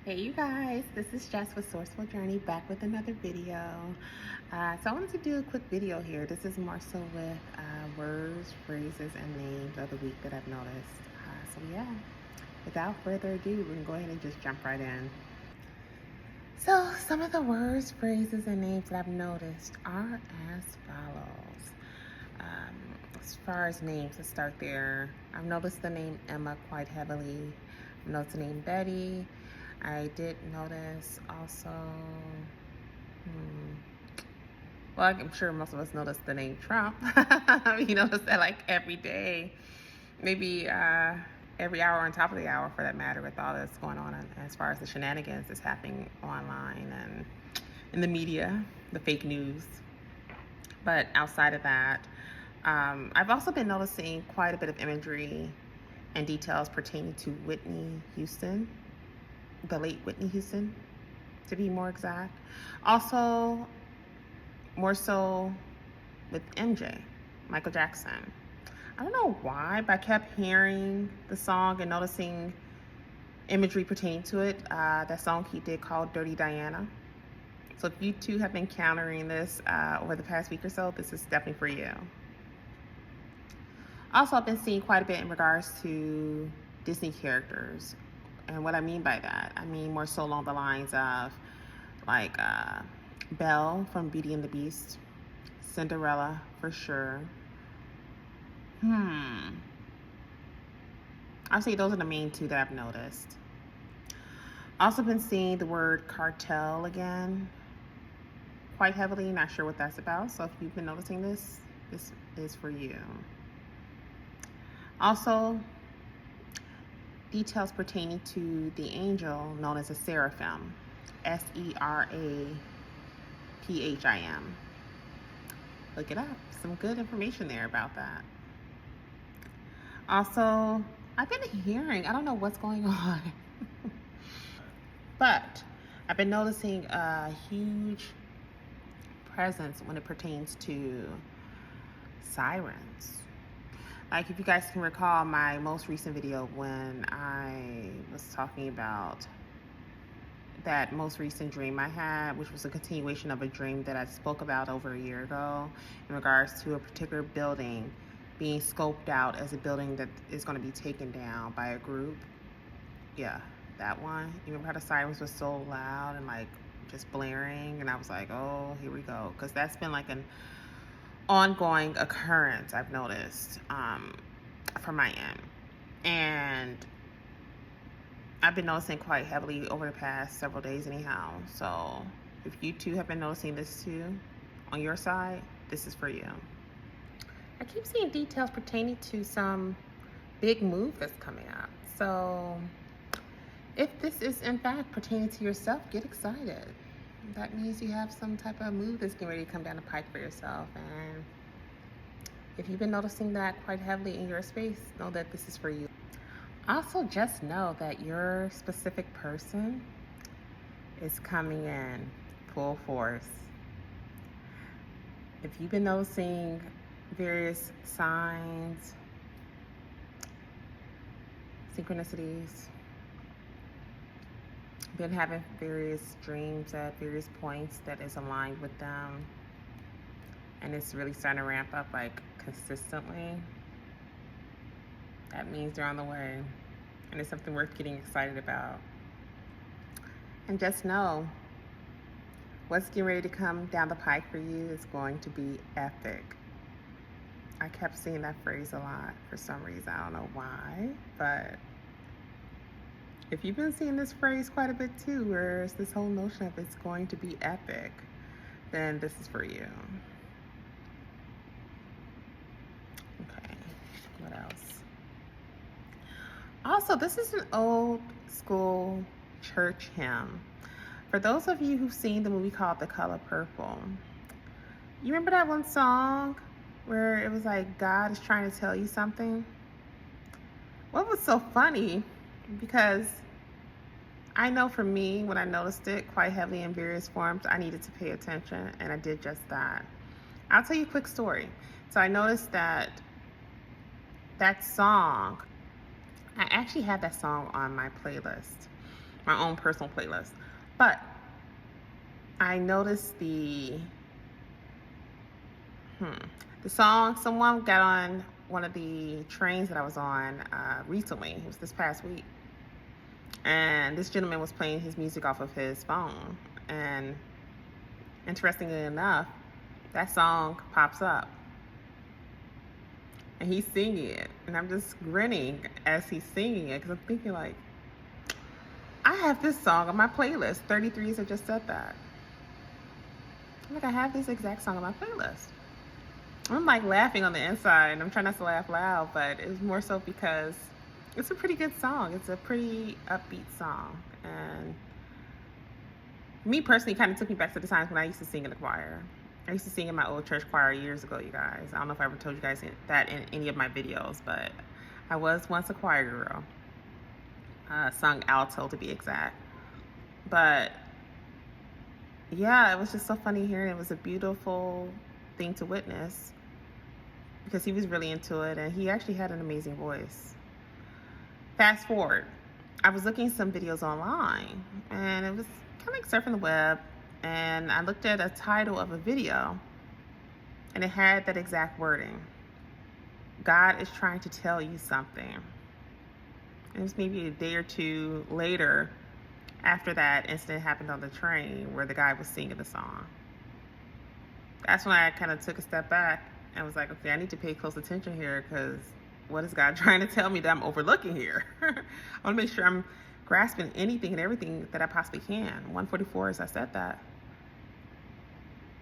Hey you guys, this is Jess with Sourceful Journey back with another video. So I wanted to do a quick video here. This is more so with words, phrases, and names of the week that I've noticed. So yeah, without further ado, we're gonna go ahead and just jump right in. So some of the words, phrases, and names that I've noticed are as follows. As far as names, let's start there. I've noticed the name Emma quite heavily. I've noticed the name Betty. I did notice also, well, I'm sure most of us notice the name Trump. You notice that like every day, maybe every hour on top of the hour for that matter, with all that's going on as far as the shenanigans that's happening online and in the media, the fake news. But outside of that, I've also been noticing quite a bit of imagery and details pertaining to Whitney Houston, the late Whitney Houston, to be more exact. Also, more so with MJ, Michael Jackson. I don't know why, but I kept hearing the song and noticing imagery pertaining to it. That song he did called Dirty Diana. So if you too have been encountering this over the past week or so, this is definitely for you. Also, I've been seeing quite a bit in regards to Disney characters. And what I mean by that, I mean more so along the lines of like Belle from Beauty and the Beast, Cinderella for sure. I'll say those are the main two that I've noticed. Also been seeing the word cartel again quite heavily. Not sure what that's about. So if you've been noticing this is for you. Also, details pertaining to the angel known as a seraphim, Seraphim. Look it up. Some good information there about that. Also, I've been hearing, I don't know what's going on, but I've been noticing a huge presence when it pertains to sirens. Like if you guys can recall my most recent video when I was talking about that most recent dream I had, which was a continuation of a dream that I spoke about over a year ago in regards to a particular building being scoped out as a building that is going to be taken down by a group. Yeah, that one. You remember how the sirens were so loud and like just blaring? And I was like, oh, here we go. Because that's been like an ongoing occurrence I've noticed from my end. And I've been noticing quite heavily over the past several days anyhow. So if you too have been noticing this too on your side, this is for you. I keep seeing details pertaining to some big move that's coming up. So if this is in fact pertaining to yourself, get excited. That means you have some type of move that's getting ready to come down the pike for yourself. And if you've been noticing that quite heavily in your space, know that this is for you. Also, just know that your specific person is coming in full force. If you've been noticing various signs, synchronicities, been having various dreams at various points that is aligned with them, and it's really starting to ramp up like consistently, that means they're on the way, and it's something worth getting excited about. And just know what's getting ready to come down the pike for you is going to be epic. I kept seeing that phrase a lot for some reason. I don't know why, but if you've been seeing this phrase quite a bit too, where it's this whole notion of it's going to be epic, then this is for you. Okay, what else? Also, this is an old school church hymn. For those of you who've seen the movie called The Color Purple, you remember that one song where it was like, God is trying to tell you something? What was so funny, because I know for me, when I noticed it quite heavily in various forms, I needed to pay attention, and I did just that. I'll tell you a quick story. So I noticed that song, I actually had that song on my playlist. my own personal playlist. But I noticed the song, someone got on one of the trains that I was on recently. It was this past week. And this gentleman was playing his music off of his phone. And interestingly enough, that song pops up. And he's singing it. And I'm just grinning as he's singing it because I'm thinking like, I have this song on my playlist. 33s have just said that. I'm like, I have this exact song on my playlist. I'm like laughing on the inside, and I'm trying not to laugh loud, but it's more so because it's a pretty good song. It's a pretty upbeat song. And me personally, kind of took me back to the times when I used to sing in the choir. I used to sing in my old church choir years ago, you guys. I don't know if I ever told you guys that in any of my videos, but I was once a choir girl. Sung alto to be exact. But yeah, it was just so funny hearing it. It was a beautiful thing to witness because he was really into it, and he actually had an amazing voice. Fast forward, I was looking at some videos online, and it was kind of like surfing the web, and I looked at a title of a video, and it had that exact wording. God is trying to tell you something. And it was maybe a day or two later after that incident happened on the train where the guy was singing the song. That's when I kind of took a step back and was like, okay, I need to pay close attention here, because what is God trying to tell me that I'm overlooking here? I want to make sure I'm grasping anything and everything that I possibly can. 144, as I said that.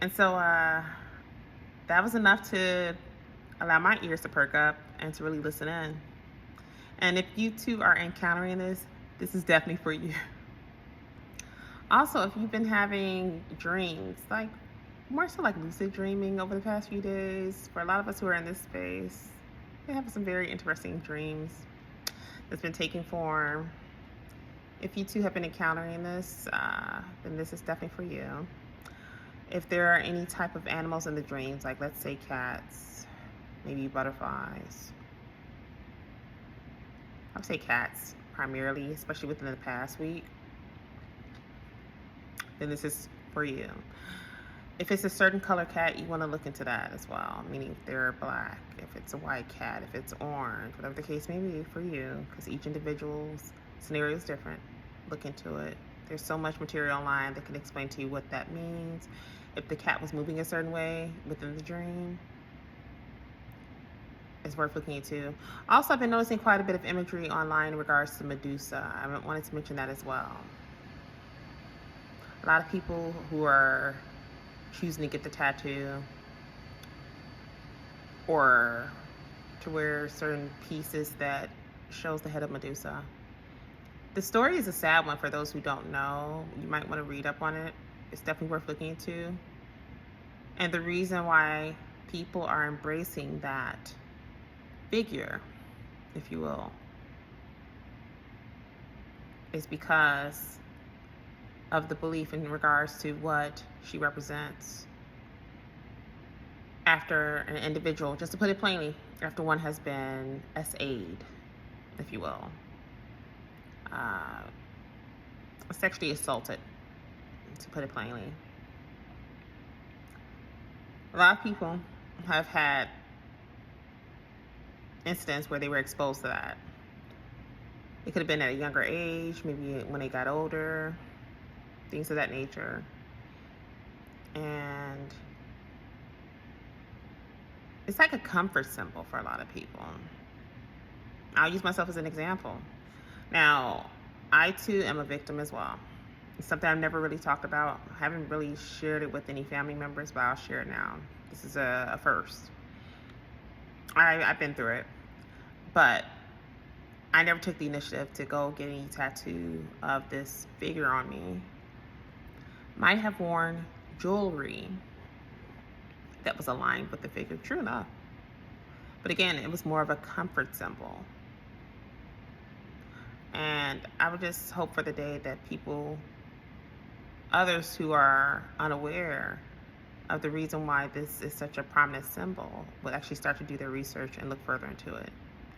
And so that was enough to allow my ears to perk up and to really listen in. And if you too are encountering this is definitely for you. Also, if you've been having dreams, like more so like lucid dreaming over the past few days, for a lot of us who are in this space, we have some very interesting dreams that's been taking form. If you too have been encountering this, then this is definitely for you. If there are any type of animals in the dreams, like let's say cats, maybe butterflies. I would say cats primarily, especially within the past week, then this is for you. If it's a certain color cat, you want to look into that as well, meaning if they're black, if it's a white cat, if it's orange, whatever the case may be for you, because each individual's scenario is different. Look into it. There's so much material online that can explain to you what that means. If the cat was moving a certain way within the dream, it's worth looking into. Also, I've been noticing quite a bit of imagery online in regards to Medusa. I wanted to mention that as well. A lot of people who are choosing to get the tattoo or to wear certain pieces that shows the head of Medusa. The story is a sad one for those who don't know. You might want to read up on it. It's definitely worth looking into. And the reason why people are embracing that figure, if you will, is because of the belief in regards to what she represents after an individual, just to put it plainly, after one has been SA'd, if you will, sexually assaulted, to put it plainly. A lot of people have had incidents where they were exposed to that. It could have been at a younger age, maybe when they got older, things of that nature. And it's like a comfort symbol for a lot of people. I'll use myself as an example. Now, I too am a victim as well. It's something I've never really talked about. I haven't really shared it with any family members, but I'll share it now. This is a first. I've been through it, but I never took the initiative to go get any tattoo of this figure on me. Might have worn jewelry that was aligned with the figure, true enough. But again, it was more of a comfort symbol. And I would just hope for the day that people, others who are unaware of the reason why this is such a prominent symbol, would actually start to do their research and look further into it.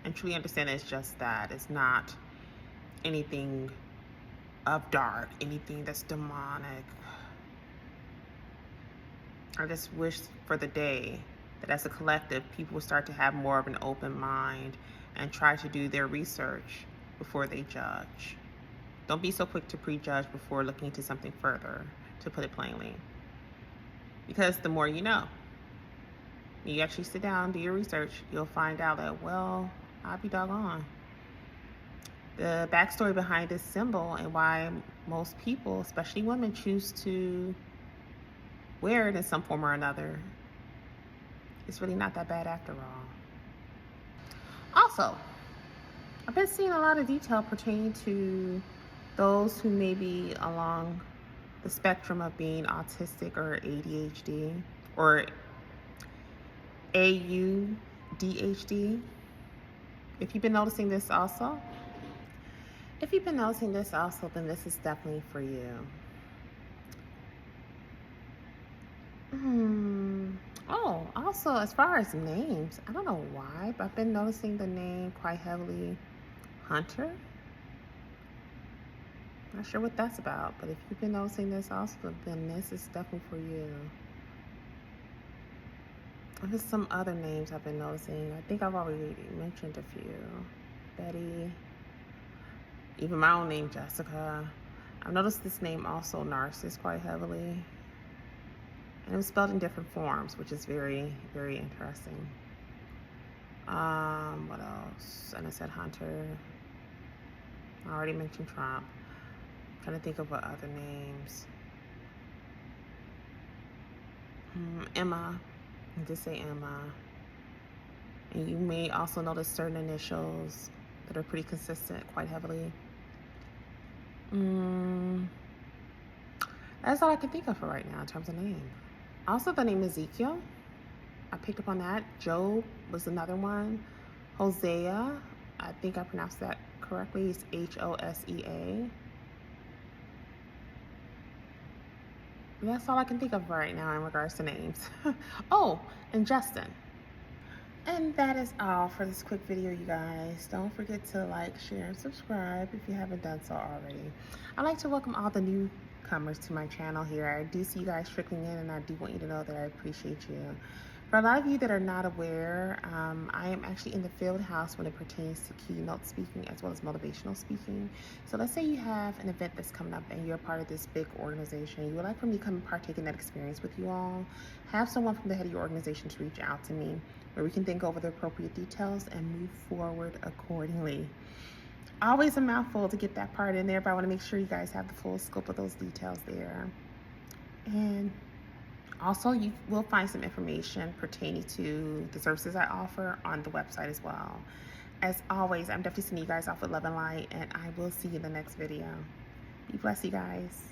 And truly understand it's just that. It's not anything of dark, anything that's demonic. I just wish for the day that as a collective, people will start to have more of an open mind and try to do their research before they judge. Don't be so quick to prejudge before looking into something further, to put it plainly. Because the more you know, you actually sit down, do your research, you'll find out that, well, I'll be doggone. The backstory behind this symbol and why most people, especially women, choose to wear it in some form or another, it's really not that bad after all. Also, I've been seeing a lot of detail pertaining to those who may be along the spectrum of being autistic or ADHD or AUDHD. If you've been noticing this also, then this is definitely for you. Oh, also, as far as names, I don't know why, but I've been noticing the name quite heavily, Hunter. Not sure what that's about, but if you've been noticing this also, then this is definitely for you. There's some other names I've been noticing. I think I've already mentioned a few. Betty, even my own name, Jessica. I've noticed this name also, Narcissus, quite heavily. And it was spelled in different forms, which is very, very interesting. What else? And I said Hunter. I already mentioned Trump. I'm trying to think of what other names. Emma. I did say Emma. And you may also notice certain initials that are pretty consistent quite heavily. That's all I can think of for right now in terms of name. Also, the name Ezekiel, I picked up on that. Job was another one. Hosea, I think I pronounced that correctly. It's Hosea. That's all I can think of right now in regards to names. Oh, and Justin. And that is all for this quick video, you guys. Don't forget to like, share, and subscribe if you haven't done so already. I'd like to welcome all the newcomers to my channel here. I do see you guys trickling in, and I do want you to know that I appreciate you. For a lot of you that are not aware, I am actually in the field house when it pertains to keynote speaking as well as motivational speaking. So let's say you have an event that's coming up and you're part of this big organization. You would like for me to come and partake in that experience with you all. Have someone from the head of your organization to reach out to me where we can think over the appropriate details and move forward accordingly. Always a mouthful to get that part in there, but I want to make sure you guys have the full scope of those details there. And also, you will find some information pertaining to the services I offer on the website as well. As always, I'm definitely sending you guys off with love and light, and I will see you in the next video. Be blessed, you guys.